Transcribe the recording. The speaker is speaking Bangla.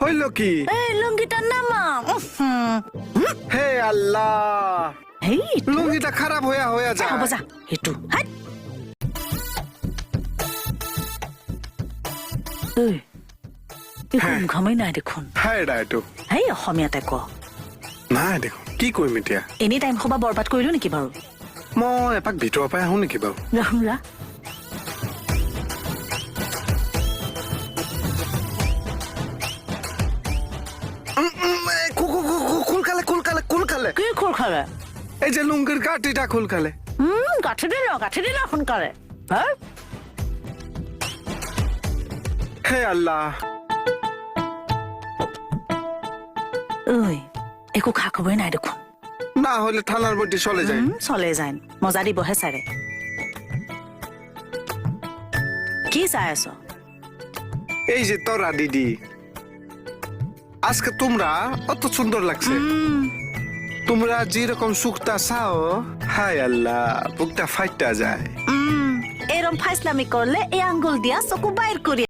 হইল কি? এই লুঙ্গিটা নামা। হে আল্লাহ, এই লুঙ্গিটা খারাপ হয়ে যায়। হব যা হেতু হাট। এই এখন ঘামাই নাই দেখোন। হাই ডাইটো এই অসমীয়াতে ক। নাই দেখোন কি কৰিম এতিয়া? এনি টাইম খবা বৰবাদ কৰিলো নেকি বাৰু? মই এপাক ভিতৰৰ পৰা আহো নেকি বাৰু? ৰাহুল ৰা খুলকালে কি খোল খালে? এই যে লুঙ্গির গাঁটিটা খুলকালে। গাঁঠি দিল সোনকালে। হ্যাঁ হে আল্লাহ, ঐ একো খা খবৰে নাই দেখোন। না হলে থানার বটি চলে যায়। চলে যায় মজা দিবহে চাৰে। কি চাই আছ? এই যে তোরা দিদি, আজকে তোমরা অত সুন্দর লাগছে। তোমরা যেরকম সুখটা চাও, হায় আল্লাহ বুকটা ফাইটটা যায়। এরম ফাইসলামি করলে এই আঙ্গুল দিয়া চকু বাইর করি